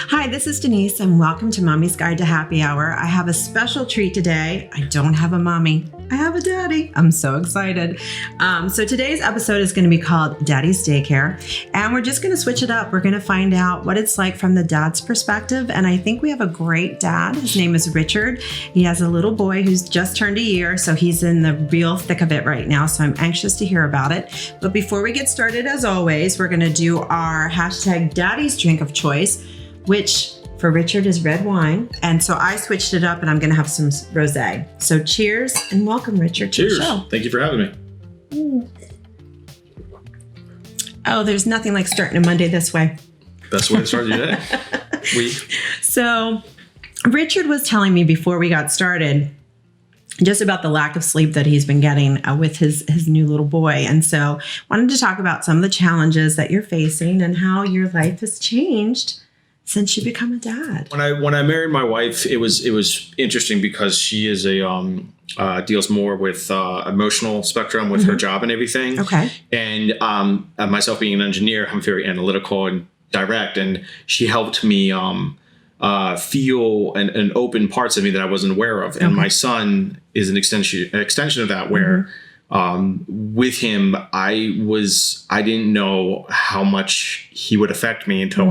Hi, this is Denise, and welcome to Mommy's Guide to Happy Hour. I have a special treat today. I don't have a mommy. I have a daddy. I'm so excited. So today's episode is going to be called Daddy's Daycare, and we're just going to switch it up. We're going to find out what it's like from the dad's perspective, and I think we have a great dad. His name is Richard. He has a little boy who's just turned a year, so he's in the real thick of it right now, so I'm anxious to hear about it. But before we get started, as always, we're going to do our hashtag Daddy's Drink of Choice, which for Richard is red wine. And so I switched it up and I'm going to have some rosé. So cheers and welcome, Richard, to the show. Thank you for having me. Oh, there's nothing like starting a Monday this way. Best way to start your day. Week. So Richard was telling me before we got started just about the lack of sleep that he's been getting with his new little boy. And so wanted to talk about some of the challenges that you're facing and how your life has changed since you become a dad. When I married my wife, it was interesting because she is deals more with emotional spectrum with her job and everything. Okay. And myself being an engineer, I'm very analytical and direct, and she helped me feel and open parts of me that I wasn't aware of. And my son is an extension of that, where with him, I didn't know how much he would affect me until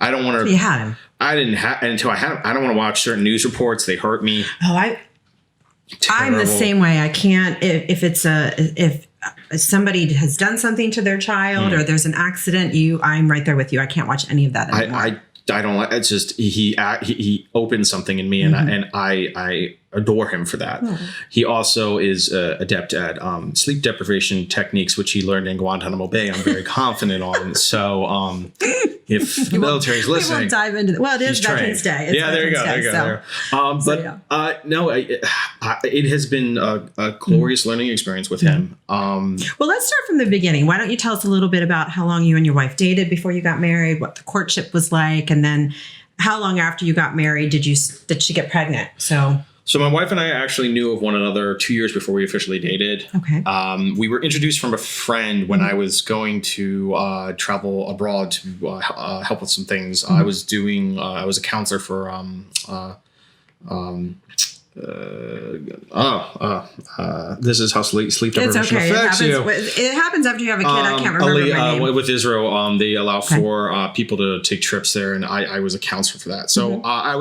I don't want to. You had him. I didn't have until I had him. I don't want to watch certain news reports. They hurt me. Oh, I'm the same way. I can't if somebody has done something to their child or there's an accident. I'm right there with you. I can't watch any of that anymore. I don't like. It's just he opened something in me, and I adore him for that. Oh. He also is adept at sleep deprivation techniques, which he learned in Guantanamo Bay. I'm very confident on. So if the military is listening, we won't dive into that. Well, it is Veterans Day. Yeah, there you go. It has been a glorious learning experience with him. Well, let's start from the beginning. Why don't you tell us a little bit about how long you and your wife dated before you got married, what the courtship was like, and then how long after you got married did she get pregnant? So my wife and I actually knew of one another 2 years before we officially dated. Okay. We were introduced from a friend when I was going to travel abroad to help with some things. I was a counselor for this is how sleep deprivation affects you. It happens after you have a kid. I can't remember my name. With Israel, they allow for people to take trips there, and I was a counselor for that. So I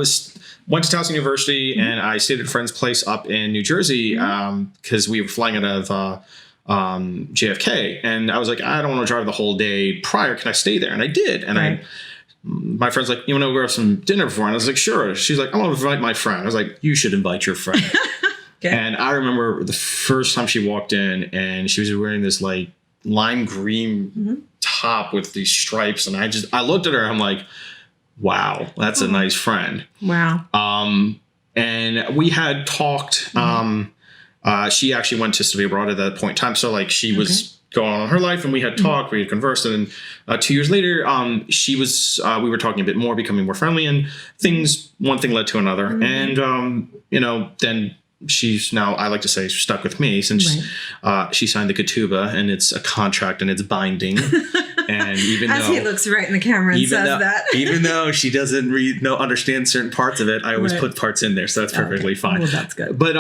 went to Towson University, and I stayed at a friend's place up in New Jersey because we were flying out of JFK, and I was like, I don't want to drive the whole day prior. Can I stay there? And I did, and my friend's like, you want to go have some dinner before? And I was like, sure. She's like, I want to invite my friend. I was like, you should invite your friend. Okay. And I remember the first time she walked in, and she was wearing this like lime green top with these stripes. And I looked at her, I'm like, wow, that's a nice friend. Wow. And we had talked, she actually went to study abroad at that point in time. So like she was going on in her life, and we had talked, we had conversed, and 2 years later, we were talking a bit more, becoming more friendly, and one thing led to another. And, then she's now, I like to say, stuck with me since she signed the ketubah, and it's a contract and it's binding. And even as he looks right in the camera and says that, even though she doesn't understand certain parts of it, I always put parts in there, so that's perfectly fine. Well, that's good. But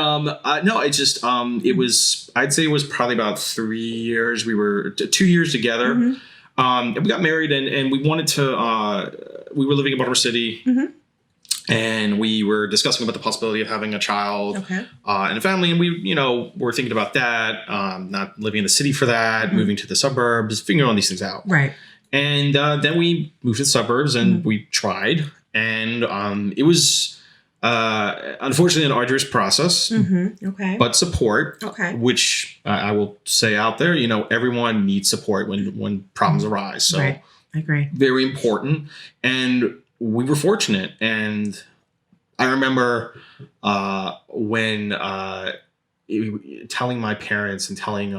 no, it just it was. I'd say it was probably about 3 years. We were 2 years together. And we got married, and we wanted to. We were living in Baltimore City. And we were discussing about the possibility of having a child and a family. And we, were thinking about that, not living in the city for that, moving to the suburbs, figuring all these things out. Right. And then we moved to the suburbs, and we tried. And it was, unfortunately, an arduous process. But support, which I will say out there, everyone needs support when problems arise. So I agree. Very important. And we were fortunate, and I remember when telling my parents and telling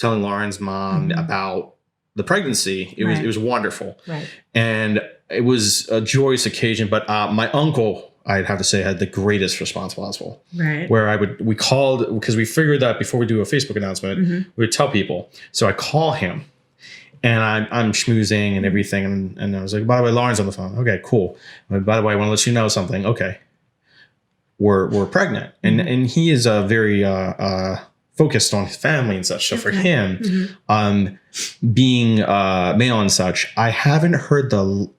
Lauren's mom about the pregnancy. It was wonderful, and it was a joyous occasion. But my uncle, I'd have to say, had the greatest response possible. Where we called, because we figured that before we do a Facebook announcement, we would tell people. So I call him. And I'm schmoozing and everything. And I was like, by the way, Lauren's on the phone. Okay, cool. By the way, I want to let you know something. Okay. We're pregnant. And he is very focused on his family and such. So for him, being male and such, I haven't heard the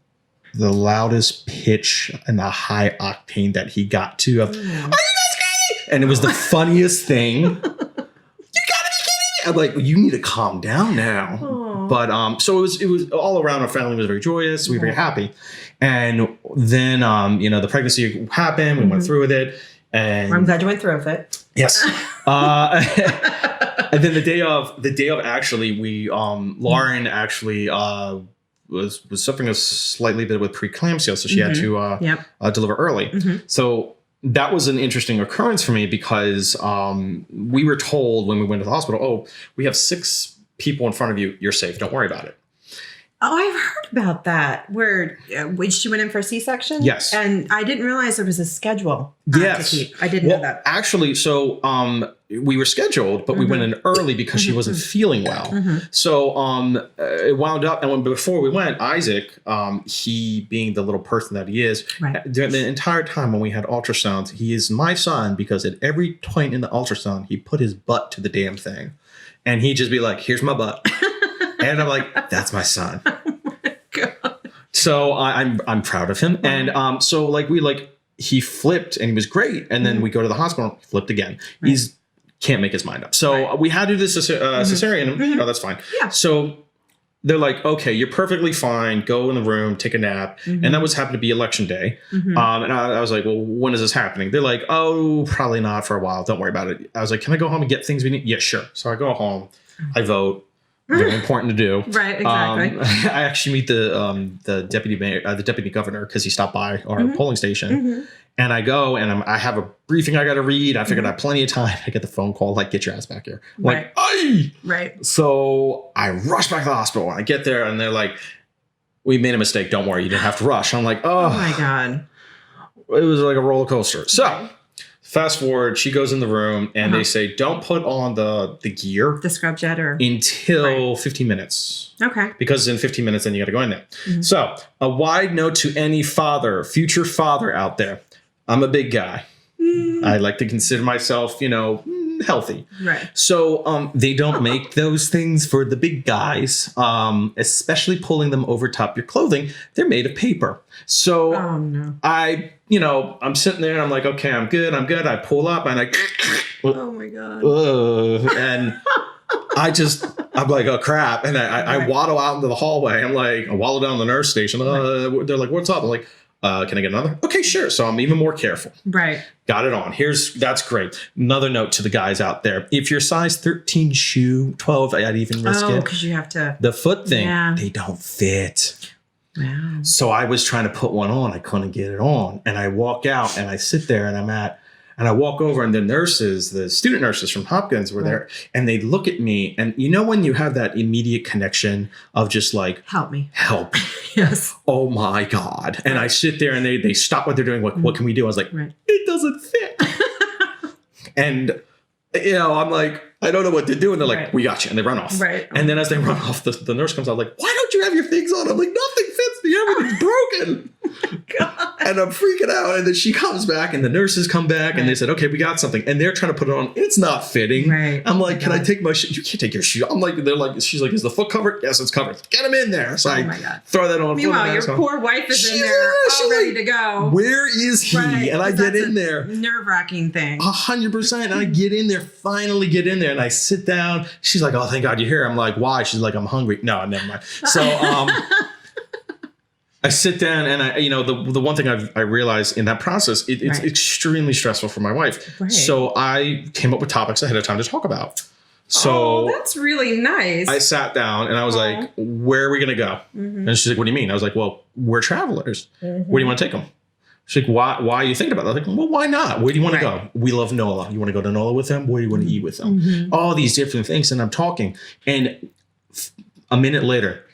loudest pitch and the high octane that he got to of, are you guys kidding? And it was the funniest thing. You gotta be kidding me. I'm like, you need to calm down now. Aww. But so it was all around. Our family was very joyous. We were very happy. And then the pregnancy happened. We went through with it. And I'm glad you went through with it. Yes. And then the day of actually, we Lauren actually was suffering a slightly bit with preeclampsia, so she had to deliver early. So that was an interesting occurrence for me because we were told when we went to the hospital, oh, we have 6 people in front of you. You're safe. Don't worry about it. Oh, I've heard about that. Where she went in for a C-section? Yes. And I didn't realize there was a schedule yes. to keep. I didn't know that. Actually, so we were scheduled, but we went in early because she wasn't feeling well. So it wound up, and before we went, Isaac, he being the little person that he is, during the entire time when we had ultrasounds, he is my son because at every point in the ultrasound, he put his butt to the damn thing. And he'd just be like, here's my butt. And I'm like, that's my son. Oh my God. So I'm proud of him. And so he flipped and he was great. And then we go to the hospital, he flipped again. He's can't make his mind up. So we had to do this cesarean, and that's fine. Yeah. So they're like, okay, you're perfectly fine. Go in the room, take a nap. And that was happened to be election day. And I was like, well, when is this happening? They're like, oh, probably not for a while. Don't worry about it. I was like, can I go home and get things we need? Yeah, sure. So I go home, I vote. Very important to do. Right, exactly. I actually meet the deputy mayor, the deputy governor, because he stopped by our polling station. And I go and I have a briefing I got to read. I figured I had plenty of time. I get the phone call, like, get your ass back here. I'm like, aye! Right. So I rush back to the hospital. I get there and they're like, we made a mistake. Don't worry. You didn't have to rush. I'm like, oh my God. It was like a roller coaster. So fast forward, she goes in the room and they say, don't put on the gear. The scrub jet until 15 minutes. Okay. Because in 15 minutes, then you got to go in there. So a wide note to any future father out there. I'm a big guy. I like to consider myself, healthy. Right. So they don't make those things for the big guys, especially pulling them over top your clothing. They're made of paper. So I'm sitting there and I'm like, okay, I'm good. I pull up and oh my God. And I'm like, oh crap. And I waddle out into the hallway. I'm like, I waddle down the nurse station. They're like, what's up? I'm like, can I get another? Okay, sure. So I'm even more careful. Right. Got it on. That's great. Another note to the guys out there. If you're size 13 shoe, 12, I'd even risk it. Oh, because you have to. The foot thing, they don't fit. Wow. So I was trying to put one on. I couldn't get it on. And I walk out and I sit there and and I walk over and the student nurses from Hopkins were there and they look at me and when you have that immediate connection of just like, help me. Yes. Oh my God. And I sit there and they stop what they're doing. What can we do? I was like, it doesn't fit. And I'm like, I don't know what to do. And they're like, we got you. And they run off. Right. And then as they run off, the nurse comes out like, why don't you have your things on? I'm like, nothing fits me. Everything's broken. God. And I'm freaking out. And then she comes back and the nurses come back and they said, okay, we got something. And they're trying to put it on. It's not fitting. Right. I'm like, can I take my shoe? You can't take your shoe. I'm like, she's like, is the foot covered? Yes, it's covered. Get him in there. So I throw that on. Meanwhile, your poor wife is in there all ready to go. Where is he? Right. And I get in there. Nerve-wracking thing. 100%. And I get in there, finally get in there. And I sit down. She's like, oh, thank God you're here. I'm like, why? She's like, I'm hungry. No, never mind. So, I sit down and the one thing I realized in that process, it's extremely stressful for my wife. Right. So I came up with topics ahead of time to talk about. So that's really nice. I sat down and I was like, where are we going to go? And she's like, what do you mean? I was like, well, we're travelers. Where do you want to take them? She's like, why are you thinking about that? I was like, well, why not? Where do you want to go? We love NOLA. You want to go to NOLA with them? Where do you want to eat with them? All these different things. And I'm talking. And a minute later,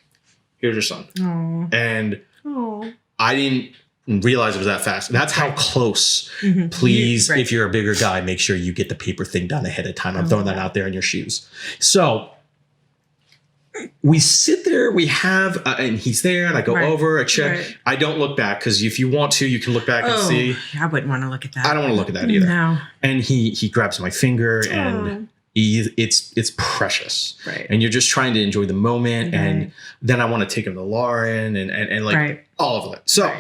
here's your son. Aww. And I didn't realize it was that fast. That's how close. Please, if you're a bigger guy, make sure you get the paper thing done ahead of time. I'm throwing that out there in your shoes. So we sit there, we have, and he's there, and I go over, I check. Right. I don't look back because if you want to, you can look back and see. I wouldn't want to look at that. I don't want to look at that either. No. And he grabs my finger, and it's precious. Right. And you're just trying to enjoy the moment. Right. And then I want to take him to Lauren and like all of it. So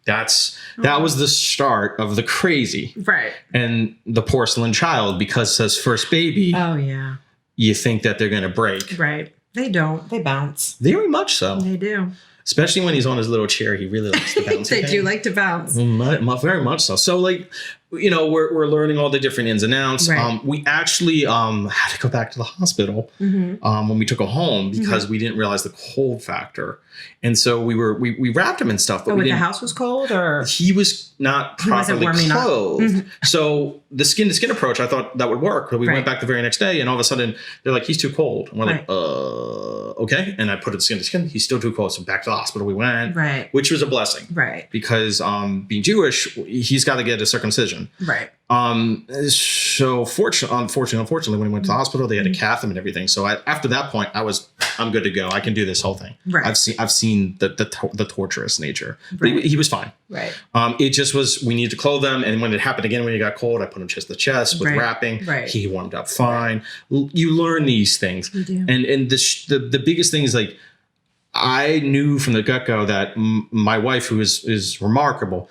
that was the start of the crazy. Right. And the porcelain child, because his first baby. Oh, yeah. You think that they're going to break. Right. They don't. They bounce. Very much so. They do. Especially when he's on his little chair. He really likes to bounce. They do like to bounce. Very much so. So, like, you know, we're learning all the different ins and outs. Right. We actually had to go back to the hospital when we took him home because we didn't realize the cold factor. And so we wrapped him and stuff. But the house was cold, or he was not properly clothed. So the skin to skin approach, I thought that would work. But we went back the very next day, and all of a sudden they're like, he's too cold. And we're like, okay. And I put it skin to skin. He's still too cold. So back to the hospital we went, which was a blessing, because being Jewish, he's got to get a circumcision, So unfortunately, when he went to the hospital, they had to cath him and everything. So after that point, I'm good to go. I can do this whole thing. I've seen the torturous nature. But he was fine. It just was, we needed to clothe him. And when it happened again, when he got cold, I put him chest to chest with wrapping. He warmed up fine. You learn these things. You do. And the biggest thing is, like, I knew from the get-go that my wife, who is remarkable,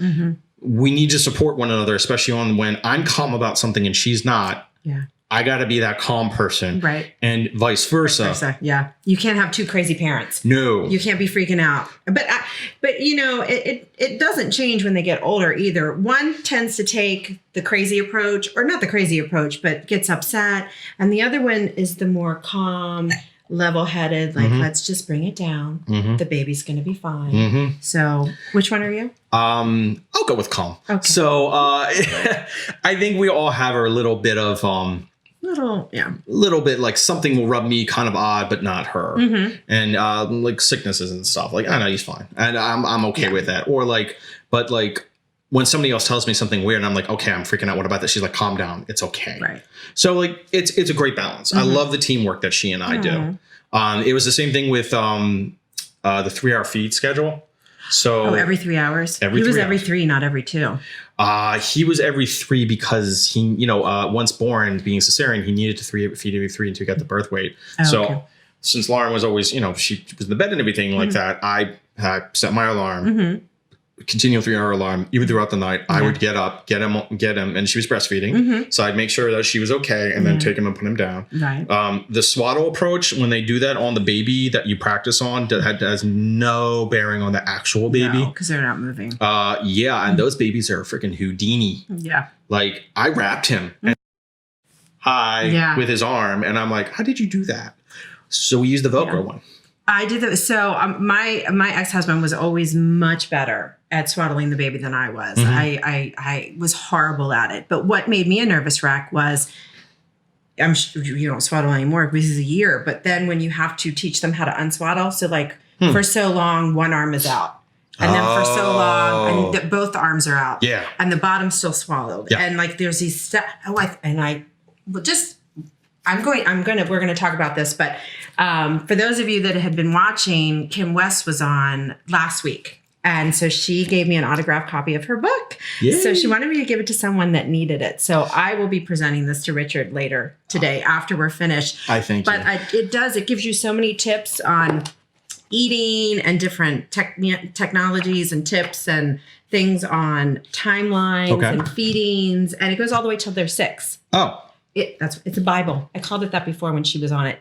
we need to support one another, especially when I'm calm about something and she's not. Yeah. I got to be that calm person. And vice versa. Yeah. You can't have two crazy parents. No. You can't be freaking out. But you know, it doesn't change when they get older either. One tends to take the crazy approach, or not the crazy approach, but gets upset. And the other one is the more calm, level-headed, like, let's just bring it down. The baby's going to be fine. So which one are you? I'll go with calm. Okay. So I think we all have our little bit of little bit, like, something will rub me kind of odd, but not her. And like sicknesses and stuff. Like, I know he's fine, and I'm okay with that. Or but when somebody else tells me something weird, and I'm like, okay, I'm freaking out. What about this? She's like, calm down. It's okay. So, like, it's a great balance. I love the teamwork that she and I do. It was the same thing with the 3-hour feed schedule. So every 3 hours. He was every 3, not every 2. He was every 3 because he, once born, being cesarean, he needed to feed every 3 until he got the birth weight. Since Lauren was always, she was in the bed and everything like that, I set my alarm. Continual 3-hour alarm, even throughout the night. I would get up, get him, and she was breastfeeding. So I'd make sure that she was okay, and then take him and put him down. The swaddle approach, when they do that on the baby that you practice on, that has no bearing on the actual baby. Because they're not moving. And those babies are freaking Houdini. Like, I wrapped him with his arm, and I'm like, how did you do that? So we used the Velcro one. I did that. So my ex-husband was always much better at swaddling the baby than I was. I was horrible at it. But what made me a nervous wreck was, I'm sure you don't swaddle anymore because this is a year. But then when you have to teach them how to unswaddle, so like for so long, one arm is out. And then for so long, and both arms are out. And the bottom's still swallowed. And like there's these steps. We're going to talk about this, but for those of you that had been watching, Kim West was on last week. And so she gave me an autographed copy of her book. So she wanted me to give it to someone that needed it. So I will be presenting this to Richard later today after we're finished. It gives you so many tips on eating and different technologies and tips and things on timelines and feedings. And it goes all the way till they're 6. It's a Bible. I called it that before when she was on it.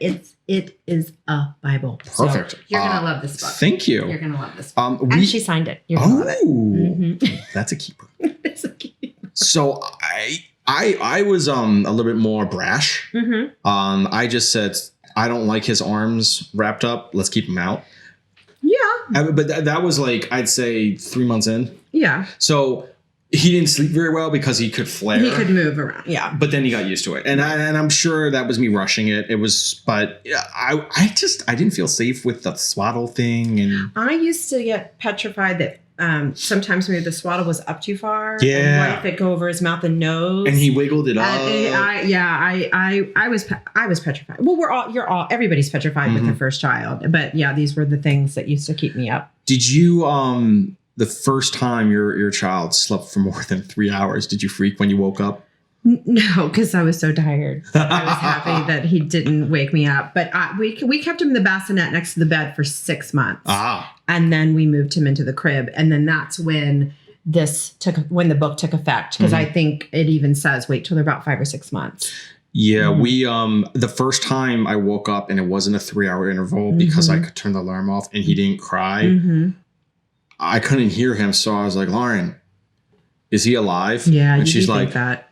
It is a Bible. Perfect. So you're gonna love this book. Thank you. You're gonna love this book. And she signed it. You're gonna love it. That's a keeper. It's a keeper. So I was a little bit more brash. I just said, I don't like his arms wrapped up. Let's keep him out. But that was like, I'd say 3 months in. So he didn't sleep very well because he could flare. He could move around. But then he got used to it. And I'm sure that was me rushing it. But I didn't feel safe with the swaddle thing. And I used to get petrified that sometimes maybe the swaddle was up too far. Yeah. And what if it go over his mouth and nose? And he wiggled it up. I was petrified. Well, everybody's petrified with their first child. But yeah, these were the things that used to keep me up. Did you, the first time your child slept for more than 3 hours, did you freak when you woke up? No, because I was so tired. I was happy that he didn't wake me up. But we kept him in the bassinet next to the bed for 6 months. And then we moved him into the crib. And then that's when when the book took effect. Because I think it even says wait till they're about 5 or 6 months. Yeah, we the first time I woke up and it wasn't a 3-hour interval because I could turn the alarm off and he didn't cry. I couldn't hear him, so I was like, Lauren, is he alive? Yeah, and she's like, that.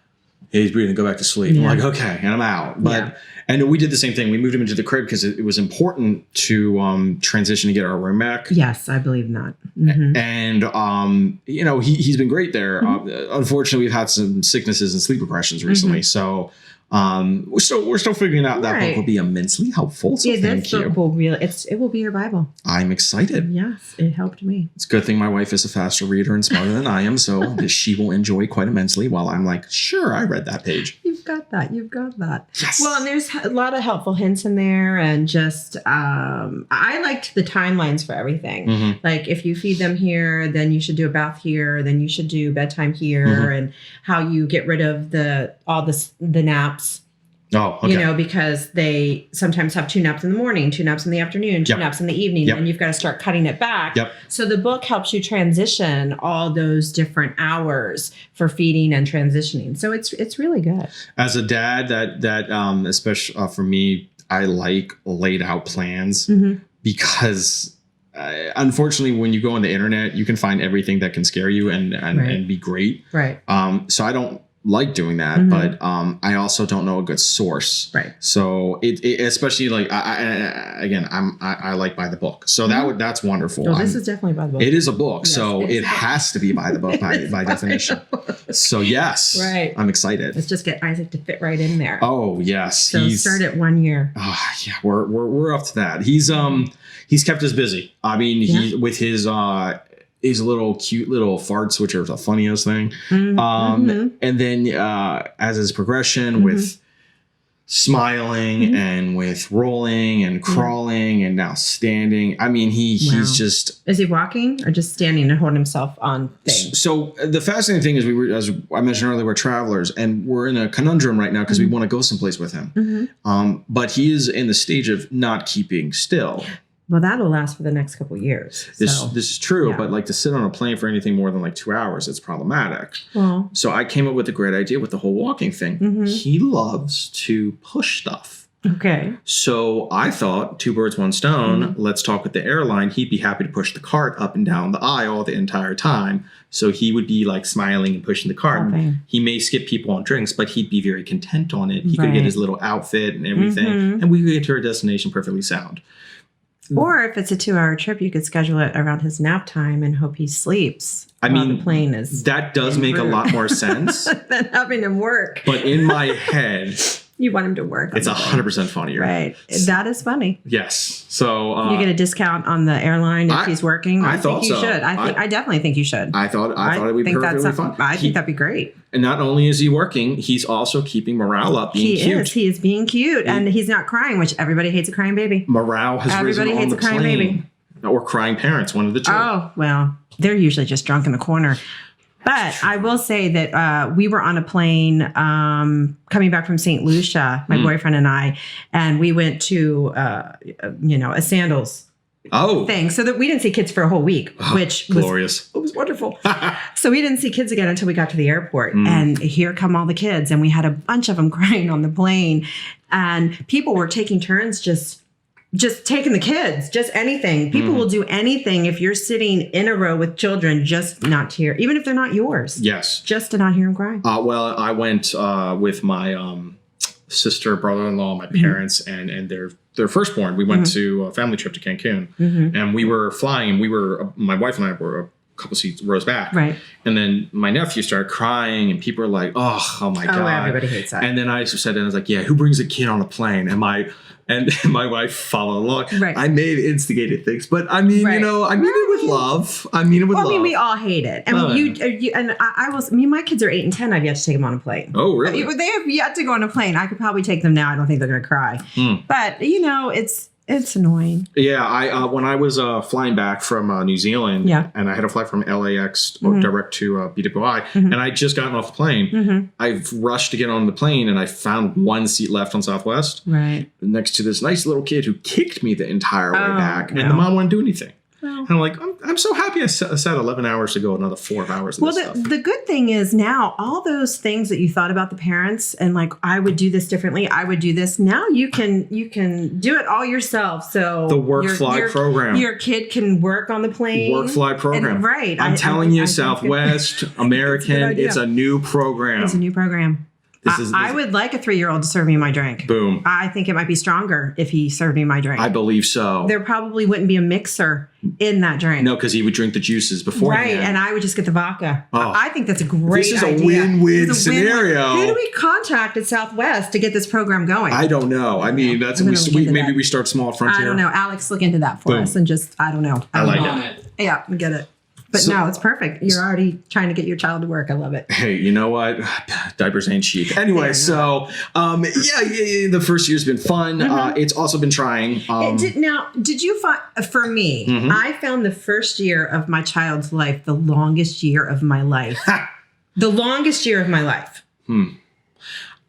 Yeah, he's breathing. Go back to sleep. I'm like, okay, and I'm out. But and we did the same thing. We moved him into the crib because it was important to transition to get our room back. Yes, I believe in that. And he's been great there. Unfortunately, we've had some sicknesses and sleep regressions recently, so. We're still figuring out that book will be immensely helpful. So thank you. Book it will be your Bible. I'm excited. Yes, it helped me. It's a good thing my wife is a faster reader and smarter than I am, so she will enjoy quite immensely while I'm like, sure, I read that page. You've got that. Yes. Well, and there's a lot of helpful hints in there, and just I liked the timelines for everything. Like if you feed them here, then you should do a bath here, then you should do bedtime here, and how you get rid of the naps. Oh, okay. Because they sometimes have 2 naps in the morning, 2 naps in the afternoon, 2 naps in the evening, and you've got to start cutting it back. So the book helps you transition all those different hours for feeding and transitioning. So it's really good. As a dad, that especially for me, I like laid out plans because unfortunately, when you go on the internet, you can find everything that can scare you and be great. Right. So I don't like doing that, but I also don't know a good source. Right. So it especially like I like by the book. So that's wonderful. Well, this is definitely by the book. It is a book, yes, so it has to be by the book by definition. So yes, right. I'm excited. Let's just get Isaac to fit right in there. Oh yes, so start at 1 year. Yeah, we're up to that. He's kept us busy. I mean, he with his little cute little farts, which are the funniest thing. And then as his progression with smiling and with rolling and crawling and now standing. I mean, he's just... Is he walking or just standing and holding himself on things? So the fascinating thing is as I mentioned earlier, we're travelers and we're in a conundrum right now because we want to go someplace with him. But he is in the stage of not keeping still. Well, that'll last for the next couple of years. This is true, but like to sit on a plane for anything more than like 2 hours, it's problematic. Well, so I came up with a great idea with the whole walking thing. He loves to push stuff. Okay. So I thought 2 birds, 1 stone. Let's talk with the airline. He'd be happy to push the cart up and down the aisle the entire time. So he would be like smiling and pushing the cart. Okay. He may skip people on drinks, but he'd be very content on it. He could get his little outfit and everything. And we could get to our destination perfectly sound. Or if it's a 2-hour trip, you could schedule it around his nap time and hope he sleeps. The plane is that does make a lot more sense than having him work. But in my head, you want him to work. It's 100% funnier, right? That is funny. Yes. So you get a discount on the airline if he's working. I thought think you should. I definitely think you should. I thought it would be perfectly fun. I think that'd be great. And not only is he working, he's also keeping morale up. Being cute. He is being cute, and he's not crying, which everybody hates a crying baby. Morale has risen on the plane. Everybody hates a crying baby. Or crying parents, one of the two. Oh, well, they're usually just drunk in the corner. But I will say that we were on a plane coming back from St. Lucia, my boyfriend and I, and we went to, a sandals thing. So that we didn't see kids for a whole week, which was glorious. It was wonderful. So we didn't see kids again until we got to the airport. And here come all the kids. And we had a bunch of them crying on the plane. And people were taking turns just taking the kids, just anything. People will do anything if you're sitting in a row with children, just not to hear, even if they're not yours. Yes. Just to not hear them cry. Well, I went with my sister, brother-in-law, my parents, and their firstborn. We went to a family trip to Cancun, and we were flying, and my wife and I were couple seats rows back. Right. And then my nephew started crying, and people were like, oh my God. Everybody hates that. And then I said, and I was like, yeah, who brings a kid on a plane? And my wife followed along. Right. I may have instigated things, but I mean, Right. I mean it with love. I mean it with love. I mean, we all hate it. And my kids are 8 and 10. I've yet to take them on a plane. Oh, really? They have yet to go on a plane. I could probably take them now. I don't think they're going to cry. But, it's annoying. Yeah, I when I was flying back from New Zealand, and I had a flight from LAX direct to BWI, and I just gotten off the plane. I rushed to get on the plane, and I found one seat left on Southwest, right next to this nice little kid who kicked me the entire way back, and the mom wouldn't do anything. And I'm like, I'm so happy I sat 11 hours to go another 4 hours. Well, the good thing is now all those things that you thought about the parents and like, I would do this differently, I would do this. Now you can do it all yourself. So the work fly program, your kid can work on the plane. Work fly program, right? I'm telling you, Southwest American, it's a new program. It's a new program. I would like a 3-year-old to serve me my drink. Boom. I think it might be stronger if he served me my drink. I believe so. There probably wouldn't be a mixer in that drink. No, because he would drink the juices beforehand. Right, and I would just get the vodka. Oh. I think that's a great idea. This is a win-win scenario. Who do we contact at Southwest to get this program going? I don't know. I mean, maybe we start small at Frontier. I don't know. Alex, look into that for us and just, I don't know. I like it. Yeah, get it. But no, it's perfect. You're already trying to get your child to work. I love it. Hey, you know what? Diapers ain't cheap. Anyway, so the first year's been fun. It's also been trying. Did you find, for me, I found the first year of my child's life the longest year of my life. The longest year of my life.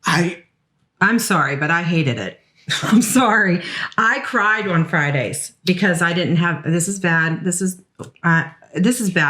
I'm sorry, but I hated it. I'm sorry. I cried on Fridays because I didn't have, this is bad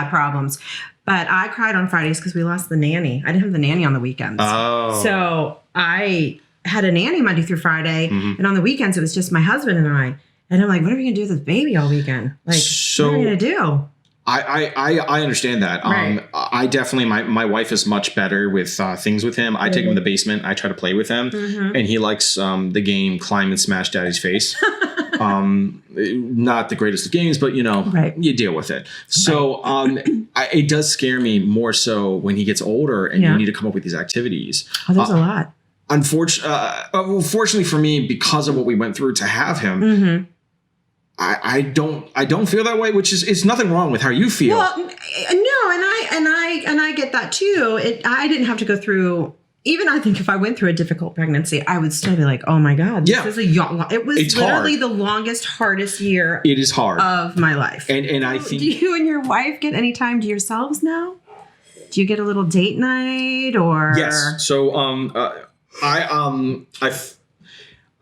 problems. But I cried on Fridays because we lost the nanny. I didn't have the nanny on the weekends. Oh. So I had a nanny Monday through Friday. And on the weekends, it was just my husband and I. And I'm like, what are we going to do with this baby all weekend? Like, what are we going to do? I understand that. Right. I definitely, my wife is much better with things with him. I take him in the basement. I try to play with him. And he likes the game Climb and Smash Daddy's Face. Not the greatest of games, but you deal with it. So it does scare me more so when he gets older and you need to come up with these activities. Oh, there's a lot. Fortunately for me, because of what we went through to have him, I don't feel that way, which is nothing wrong with how you feel. Well, no, and I get that too. I didn't have to go through. Even I think if I went through a difficult pregnancy, I would still be like, oh my God, this is it was literally hard. The longest, hardest year. It is hard of my life. And I think, do you and your wife get any time to yourselves now? Do you get a little date night or? Yes. So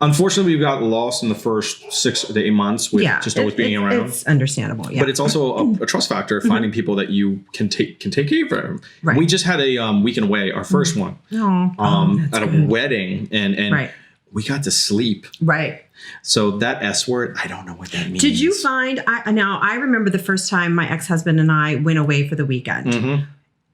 unfortunately, we got lost in the first 6 to 8 months with just always being around. It's understandable, but it's also a trust factor of finding people that you can take care of them. Right. We just had a weekend away, our first one, at a wedding, and we got to sleep. Right. So that S word, I don't know what that means. Did you find? I remember the first time my ex-husband and I went away for the weekend.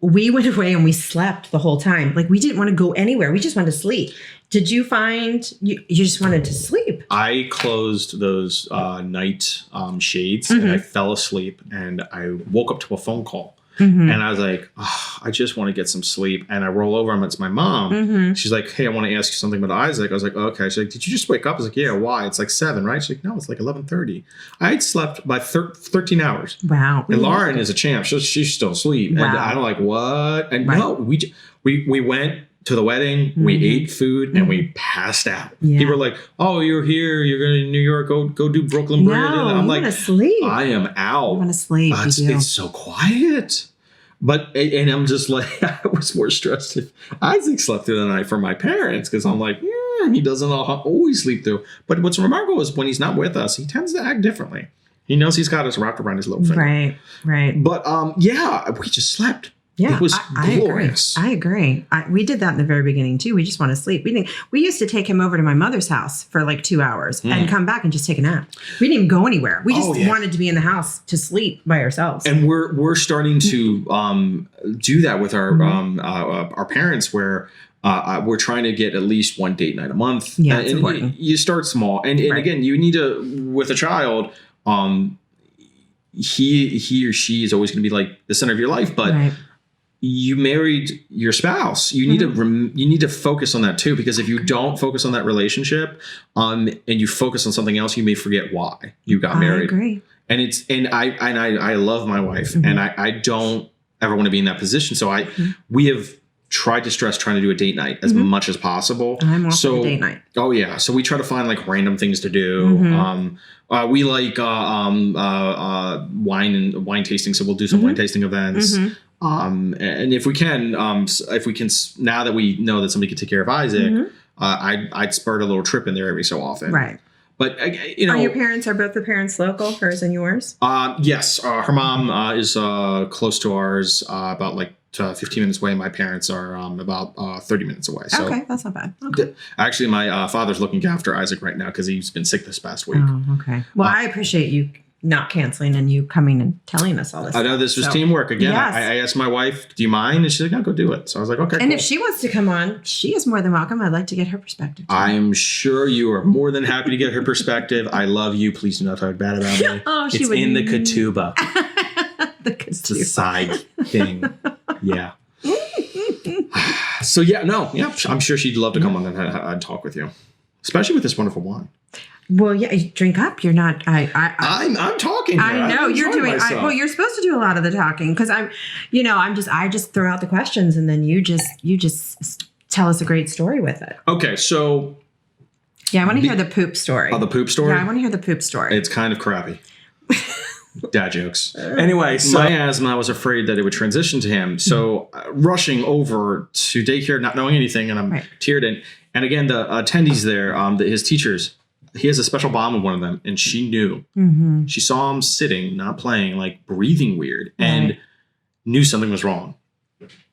We went away and we slept the whole time. Like we didn't want to go anywhere. We just wanted to sleep. Did you find you just wanted to sleep? I closed those night shades and I fell asleep and I woke up to a phone call. And I was like, I just want to get some sleep. And I roll over and it's my mom. She's like, hey, I want to ask you something about Isaac. I was like, okay. She's like, did you just wake up? I was like, yeah, why? It's like 7, right? She's like, no, it's like 11:30. I had slept by 13 hours. Wow. And Lauren is a champ. She's still asleep. Wow. And I'm like, what? And no, we went to the wedding, we ate food, and we passed out. Yeah. People were like, oh, you're here, you're going to New York, go do Brooklyn Bridge. No, and I'm like, sleep. I am out. I want to sleep. It's so quiet. And I'm just like, I was more stressed if Isaac slept through the night for my parents, because I'm like, he doesn't always sleep through. But what's remarkable is when he's not with us, he tends to act differently. He knows he's got us wrapped around his little finger. Right. But we just slept. Yeah, it was glorious. I agree. We did that in the very beginning too. We just want to sleep. We used to take him over to my mother's house for like 2 hours and come back and just take a nap. We didn't even go anywhere. We just wanted to be in the house to sleep by ourselves. And we're starting to do that with our parents, where we're trying to get at least one date night a month. Yeah, it's important. You start small, and again, you need to, with a child. he or she is always going to be like the center of your life, but you married your spouse. You need to you need to focus on that too, because if you don't focus on that relationship, and you focus on something else, you may forget why you got married. I agree. And I love my wife, and I don't ever want to be in that position. So we have tried to stress trying to do a date night as much as possible. I'm also a date night. Oh yeah. So we try to find like random things to do. We like wine tasting. So we'll do some wine tasting events. And if we can, now that we know that somebody can take care of Isaac, I'd spurt a little trip in there every so often. Right. But are both the parents local, hers and yours? Yes. Her mom is close to ours, about like 15 minutes away. My parents are about 30 minutes away. So okay, that's not bad. Okay. Actually, my father's looking after Isaac right now because he's been sick this past week. Oh, okay. Well, I appreciate you not canceling and you coming and telling us all this. I know this was teamwork. Again, yes. I asked my wife, do you mind? And she's like, no, go do it. So I was like, okay, and if she wants to come on, she is more than welcome. I'd like to get her perspective. I'm sure you are more than happy to get her perspective. I love you. Please do not talk bad about me. Oh, it's in the ketubah. The ketubah. It's a side thing. Yeah. So I'm sure she'd love to come on and talk with you, especially with this wonderful wine. Well, yeah, drink up. You're not. I'm talking. Here. I know you're doing. Well, you're supposed to do a lot of the talking because I just throw out the questions and then you just tell us a great story with it. Okay, so yeah, I want to hear the poop story. Oh, the poop story. Yeah, I want to hear the poop story. It's kind of crappy. Dad jokes. Anyway, so my asthma, I was afraid that it would transition to him. So rushing over to daycare, not knowing anything, and I'm teared in. And again, the attendees there, his teachers. He has a special bond with one of them, and she knew. She saw him sitting, not playing, like breathing weird, and knew something was wrong.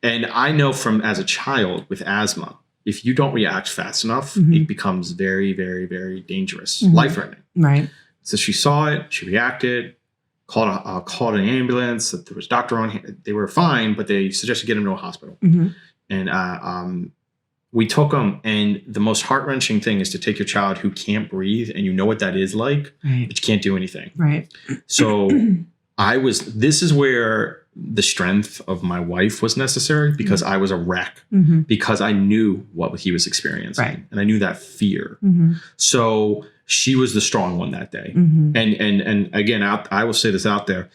And I know from as a child with asthma, if you don't react fast enough, it becomes very, very, very dangerous, life-threatening. Right. So she saw it, she reacted, called an ambulance. There was a doctor on hand. They were fine, but they suggested get him to a hospital. And we took him, and the most heart-wrenching thing is to take your child who can't breathe, and you know what that is like, but you can't do anything. Right. So this is where the strength of my wife was necessary, because I was a wreck, because I knew what he was experiencing, and I knew that fear. So she was the strong one that day. And again, I will say this out there.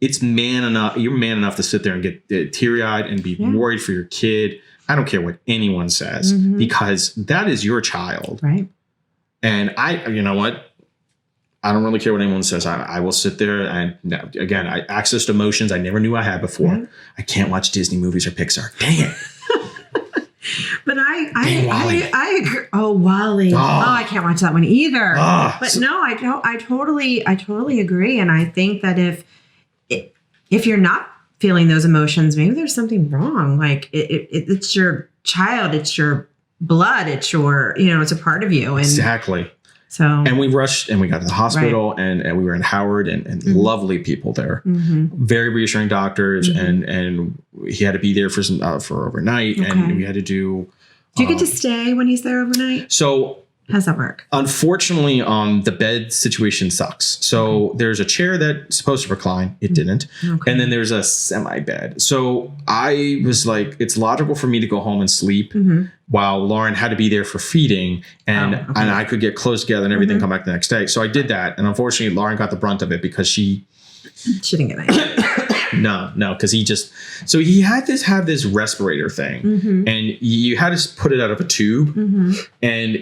It's you're man enough to sit there and get teary-eyed and be worried for your kid. I don't care what anyone says, because that is your child. Right. And you know what? I don't really care what anyone says. I will sit there and again, I accessed emotions I never knew I had before. Right. I can't watch Disney movies or Pixar. Dang it. But I agree. Oh, Wally. Oh, I can't watch that one either. I totally agree. And I think that if you're not feeling those emotions, maybe there's something wrong. Like it's your child, it's your blood, it's your, it's a part of you. And exactly. So, and we rushed and we got to the hospital and we were in Howard and lovely people there, very reassuring doctors. And he had to be there for overnight and we had to do. Do you get to stay when he's there overnight? So how's that work? Unfortunately, the bed situation sucks. So there's a chair that's supposed to recline. It didn't. Okay. And then there's a semi-bed. So I was like, it's logical for me to go home and sleep while Lauren had to be there for feeding. And I could get close together and everything, come back the next day. So I did that. And unfortunately, Lauren got the brunt of it because she didn't get anything. No, because he had to have this respirator thing, and you had to put it out of a tube, and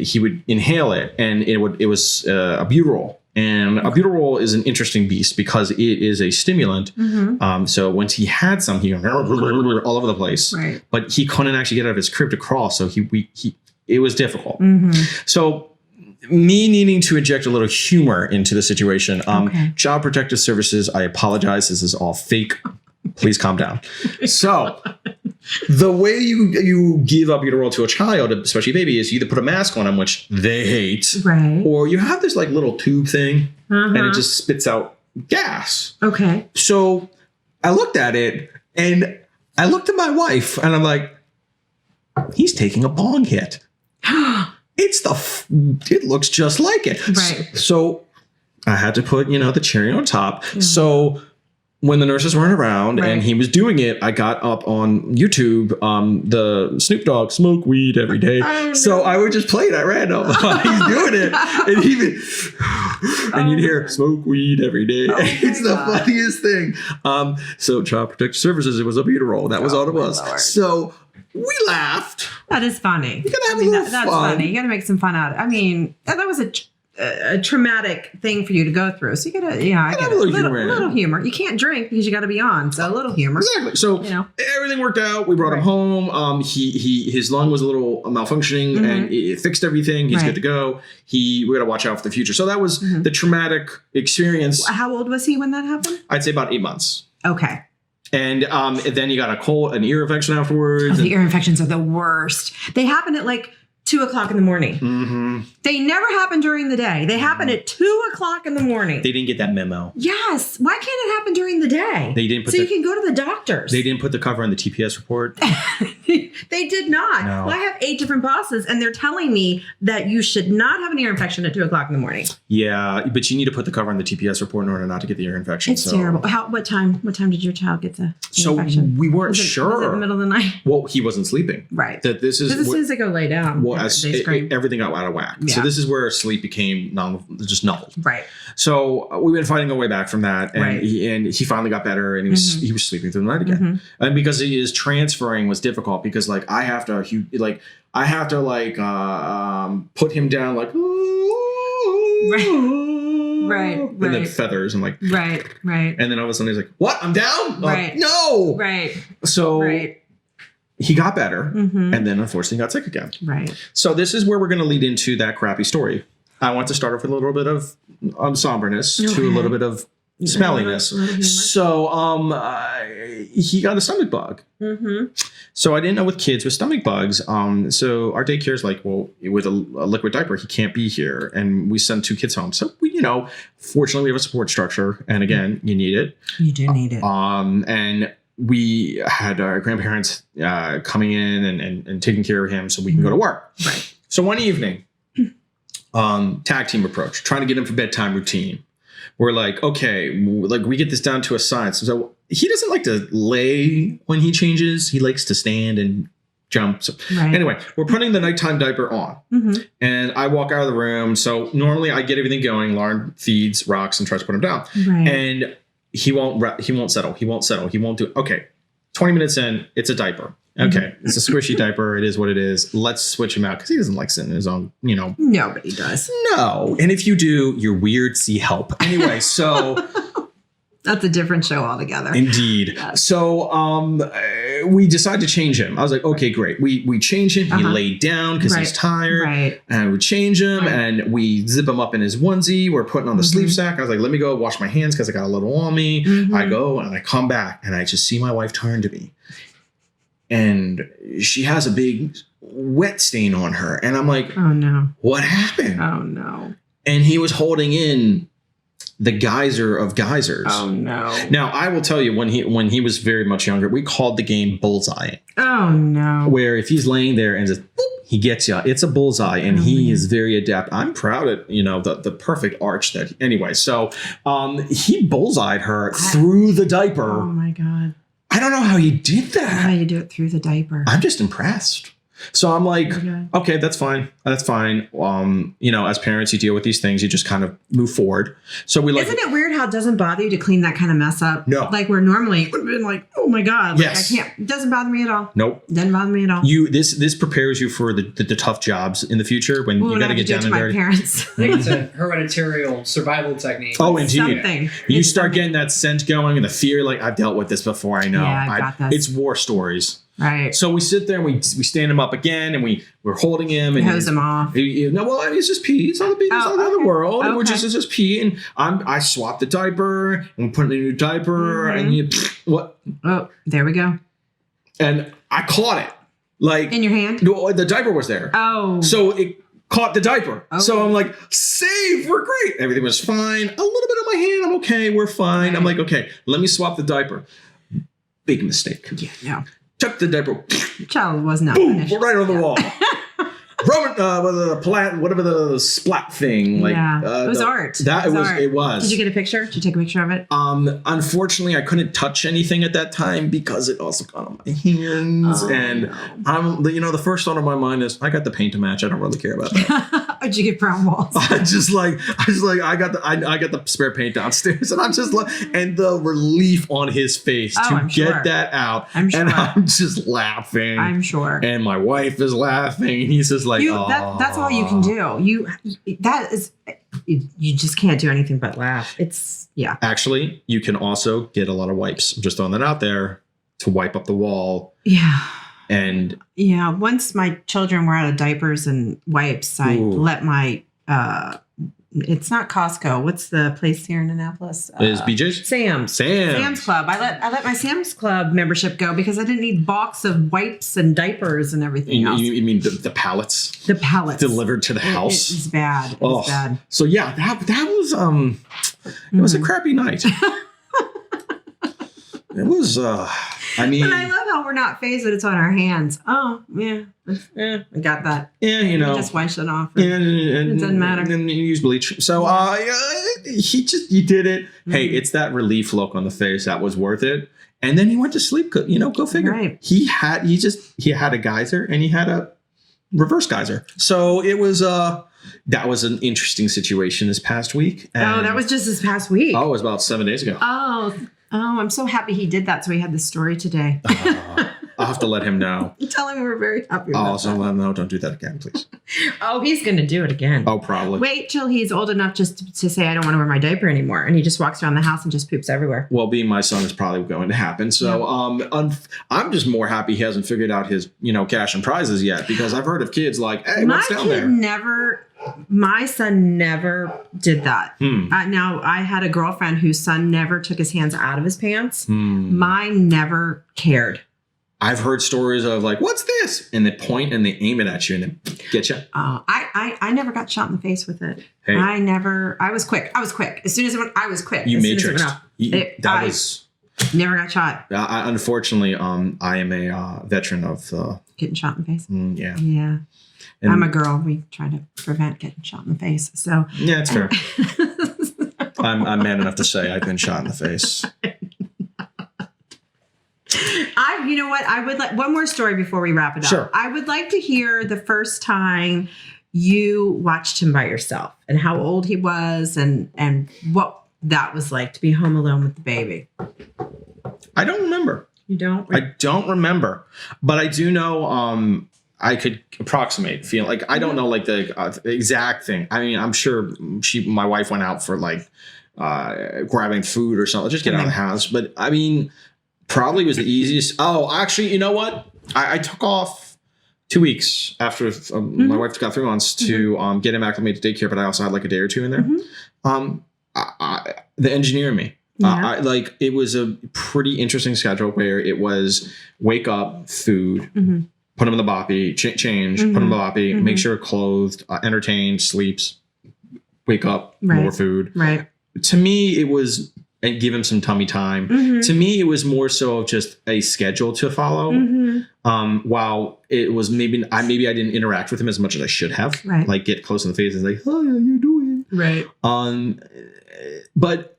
he would inhale it, and it was albuterol, and albuterol is an interesting beast because it is a stimulant. So once he had some, he went all over the place, but he couldn't actually get out of his crib to crawl, so it was difficult. So me needing to inject a little humor into the situation. Child Protective Services, I apologize. This is all fake. Please calm down. So the way you give albuterol to a child, especially a baby, is you either put a mask on them, which they hate, or you have this like little tube thing and it just spits out gas. Okay. So I looked at it and I looked at my wife and I'm like, he's taking a bong hit. It looks just like it. Right. So I had to put, the cherry on top. So when the nurses weren't around and he was doing it, I got up on YouTube, the Snoop Dogg smoke weed every day. So I would just play it at random while he's doing it. And you'd hear smoke weed every day. It's the funniest thing. So Child Protective Services, it was a beta roll. That was all it was. Lord. So we laughed. That is funny. You gotta have a little that's fun. funny. You gotta make some fun out of it. I mean, that was a traumatic thing for you to go through. So you gotta, I get it. A little humor. You can't drink because you got to be on. So a little humor. Exactly. So everything worked out. We brought him home. His lung was a little malfunctioning and it fixed everything. He's good to go. We got to watch out for the future. So that was the traumatic experience. How old was he when that happened? I'd say about 8 months. Okay. And then he got a cold, an ear infection afterwards. The ear infections are the worst. They happen at like 2:00 in the morning. They never happen during the day. They happen at 2:00 in the morning. They didn't get that memo. Yes. Why can't it happen during the day? They didn't put you can go to the doctors. They didn't put the cover on the TPS report. They did not. No. Well, I have 8 different bosses, and they're telling me that you should not have an ear infection at 2:00 in the morning. Yeah, but you need to put the cover on the TPS report in order not to get the ear infection. It's terrible. What time did your child get the infection? We weren't sure. Was it in the middle of the night? Well, he wasn't sleeping. Right. This is as soon as they go lay down, well, they scream. Everything got out of whack. Yeah. So this is where sleep became just null. Right. So we've been fighting our way back from that, and he finally got better, and he was sleeping through the night again. And because his transferring was difficult, because I have to put him down like right, and then feathers and right, and then all of a sudden he's like, "What? I'm down? Right, no, right." So he got better, and then unfortunately got sick again. Right. So this is where we're going to lead into that crappy story. I want to start off with a little bit of somberness to a little bit of smelliness. So he got a stomach bug. So I didn't know with kids with stomach bugs. So our daycare is like, well, with a liquid diaper, he can't be here. And we send 2 kids home. So we, fortunately we have a support structure. And again, you need it. You do need it. And we had our grandparents coming in and taking care of him so we can go to work. Right. So one evening, tag team approach, trying to get him for bedtime routine. We're like, okay, we get this down to a science. So he doesn't like to lay when he changes. He likes to stand and jump. So anyway, we're putting the nighttime diaper on, and I walk out of the room. So normally I get everything going. Lauren feeds, rocks, and tries to put him down. Right. And he won't settle. He won't do it. Okay. 20 minutes in, it's a diaper. Okay. It's a squishy diaper. It is what it is. Let's switch him out because he doesn't like sitting in his own, Nobody does. No. And if you do, you're weird. See help. Anyway, so. That's a different show altogether. Indeed. Yes. So we decided to change him. I was like, okay, great. We change him. He laid down because he's tired. Right. And we change him and we zip him up in his onesie. We're putting on the sleep sack. I was like, let me go wash my hands because I got a little on me. I go and I come back and I just see my wife turn to me. And she has a big wet stain on her. And I'm like, oh no. What happened? Oh no. And he was holding in the geyser of geysers. Oh no. Now I will tell you, when he was very much younger, we called the game bullseye. Oh no. Where if he's laying there and just boop, he gets you. It's a bullseye, and he is very adept. I'm proud of the perfect arch that. Anyway, so he bullseyed her through the diaper. Oh my god. I don't know how he did that. How you do it through the diaper. I'm just impressed. So I'm like, okay, that's fine. That's fine. As parents, you deal with these things. You just kind of move forward. So Isn't it weird how it doesn't bother you to clean that kind of mess up? No. Like where normally it would have been like, oh my God. Yes. I can't. It doesn't bother me at all. Nope. Doesn't bother me at all. This prepares you for the tough jobs in the future when you got to get down and dirty. Parents. I think it's a hereditary survival technique. Oh, indeed. Something. You start getting that scent going and the fear. Like, I've dealt with this before. I know. Yeah, I've got this. It's war stories. Right. So we sit there and we stand him up again and we're holding him and hose him off. It's just pee. It's not the end of the world. Okay. And we're just pee. And I swap the diaper and we put in a new diaper and what? Oh, there we go. And I caught it. Like in your hand? No, the diaper was there. Oh. So it caught the diaper. Okay. So I'm like, save, we're great. Everything was fine. A little bit on my hand. I'm okay. We're fine. Right. I'm like, okay, let me swap the diaper. Big mistake. Yeah, no. Took the diaper. Child was not boom, finished. right on the wall. whatever the splat thing. Like, it was art. It was. Did you get a picture? Did you take a picture of it? Unfortunately, I couldn't touch anything at that time because it also got on my hands. The first thought on my mind is I got the paint to match. I don't really care about that. Did you get brown walls? I got the spare paint downstairs, and I'm just like, and the relief on his face to get that out. I'm sure. And I'm just laughing. I'm sure. And my wife is laughing, and he's just like, that's all you can do. You just can't do anything but laugh. Actually, you can also get a lot of wipes. I'm just throwing that out there to wipe up the wall. Yeah. And once my children were out of diapers and wipes, I let my it's not Costco. What's the place here in Annapolis? Is BJ's? Sam's Club. I let my Sam's Club membership go because I didn't need box of wipes and diapers and everything else. You mean the pallets? The pallets delivered to the house. It's bad. It's bad. So that was it was a crappy night. It was. But I love how we're not phased when it's on our hands. Oh, yeah. I got that. Yeah, you just wash it off. It doesn't matter. And you use bleach. So he did it. Hey, it's that relief look on the face that was worth it. And then he went to sleep. Go figure. Right. He had a geyser and he had a reverse geyser. So it was that was an interesting situation this past week. And that was just this past week. Oh, it was about 7 days ago. Oh, I'm so happy he did that. So he had the story today. I'll have to let him know. Tell him we're very happy about so let him know. Don't do that again, please. He's going to do it again. Oh, probably. Wait till he's old enough just to say, I don't want to wear my diaper anymore. And he just walks around the house and just poops everywhere. Well, being my son is probably going to happen. So I'm just more happy he hasn't figured out his, cash and prizes yet. Because I've heard of kids like, hey, what's down there? My son never did that. Now, I had a girlfriend whose son never took his hands out of his pants. Mine never cared. I've heard stories of like, what's this? And they point and they aim it at you and then get you. I never got shot in the face with it. Hey. I was quick. As soon as it went, I was quick. You matrixed. Never got shot. Unfortunately, I am a veteran of getting shot in the face. Yeah. Yeah. And I'm a girl. We try to prevent getting shot in the face. So yeah, it's fair. I'm man enough to say I've been shot in the face. You know what? I would like one more story before we wrap it up. Sure. I would like to hear the first time you watched him by yourself and how old he was and what that was like to be home alone with the baby. I don't remember. You don't? I don't remember, but I do know. I could approximate feel like I don't know like the exact thing. I mean, I'm sure my wife went out for like grabbing food or something, just get out of the house. But I mean, probably was the easiest. Oh, actually, you know what? I took off 2 weeks after my wife got 3 months to get him acclimated to daycare, but I also had like a day or two in there. The engineer in me. Yeah. It was a pretty interesting schedule where it was wake up, food, put him in the boppy, change, put him in the boppy, make sure clothed, entertained, sleeps, wake up, more food. Right. To me, it was, and give him some tummy time. To me, it was more so just a schedule to follow. While it was maybe I didn't interact with him as much as I should have. Right. Like get close in the face and like, how are you doing? Right. But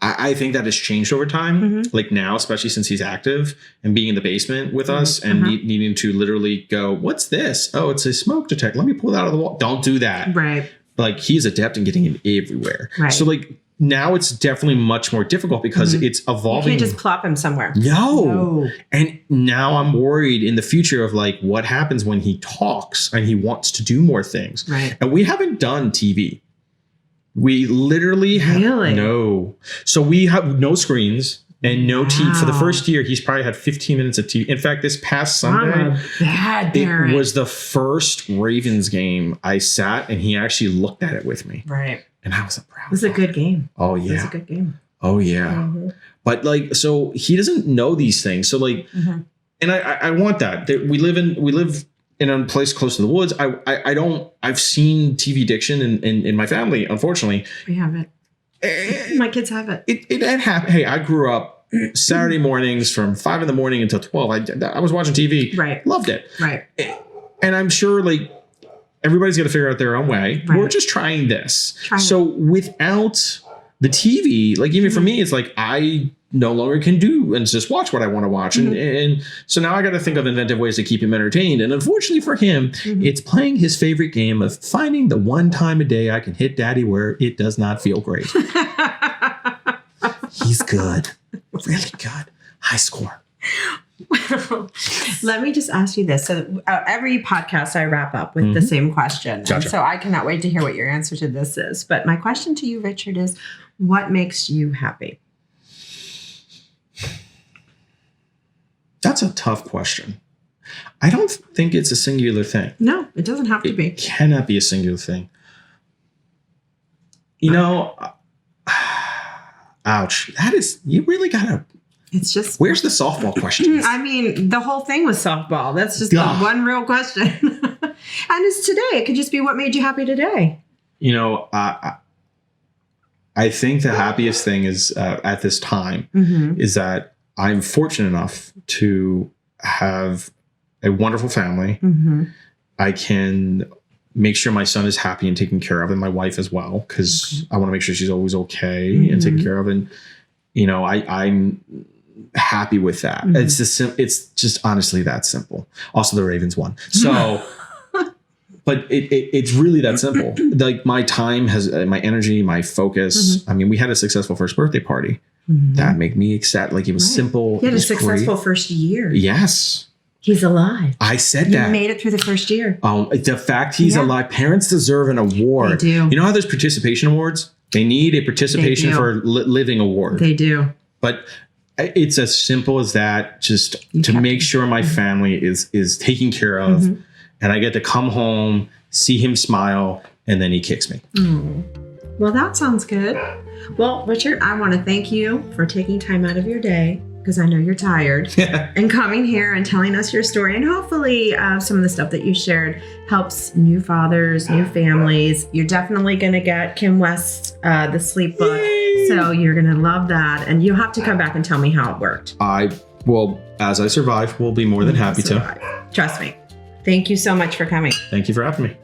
I think that has changed over time. Like now, especially since he's active and being in the basement with us and needing to literally go, what's this? Oh, it's a smoke detector. Let me pull it out of the wall. Don't do that. Right. Like he's adept in getting it everywhere. Right. So like now it's definitely much more difficult because it's evolving. You can't just plop him somewhere. No. And now I'm worried in the future of like what happens when he talks and he wants to do more things. Right. And we haven't done TV. We literally have no. So we have no screens and no TV. For the first year, he's probably had 15 minutes of TV. In fact, this past Sunday, it was the first Ravens game I sat and he actually looked at it with me. Right. And I was proud. It was a good game. Oh, yeah. It was a good game. Oh, yeah. But like, so he doesn't know these things. So like, and I want that. We live in a place close to the woods. I've seen TV addiction in my family, unfortunately. We have it. My kids have it. It happened. Hey, I grew up Saturday mornings from 5 a.m. until 12. I was watching TV. Right. Loved it. Right. And I'm sure like everybody's got to figure out their own way. Right. We're just trying this. So without the TV, like even for me, it's like I no longer can do and just watch what I want to watch. And so now I got to think of inventive ways to keep him entertained. And unfortunately for him, it's playing his favorite game of finding the one time a day I can hit daddy where it does not feel great. He's good. Really good. High score. Let me just ask you this. So every podcast I wrap up with the same question. Gotcha. And so I cannot wait to hear what your answer to this is. But my question to you, Richard, is what makes you happy? That's a tough question. I don't think it's a singular thing. No, it doesn't have to It be. cannot be a singular thing. You know, ouch. That is, you really gotta, It's just, where's the softball questions? I mean, the whole thing was softball. That's just the one real question. And it's today. It could just be what made you happy today. You know, I think the happiest thing is at this time is that I'm fortunate enough to have a wonderful family. I can make sure my son is happy and taken care of, and my wife as well, because I want to make sure she's always okay and taken care of. And, you know, I'm happy with that. It's just honestly that simple. Also, the Ravens won. So, but it's really that simple. Like my time has my energy, my focus. I mean, we had a successful first birthday party. That made me ecstatic. Like it was simple. He had a successful first year. Yes. He's alive. I said He that. made it through the first year. The fact he's alive, parents deserve an award. They do. You know how there's participation awards? They need a participation for living award. They do. But it's as simple as that, just to make sure my family is taken care of, and I get to come home, see him smile, and then he kicks me. Well, that sounds good. Well, Richard, I want to thank you for taking time out of your day, because I know you're tired, and coming here and telling us your story. And hopefully some of the stuff that you shared helps new fathers, new families. You're definitely going to get Kim West's The Sleep book. Yay! So you're going to love that. And you'll have to come back and tell me how it worked. I will, as I survive, will be more than happy to. Trust me. Thank you so much for coming. Thank you for having me.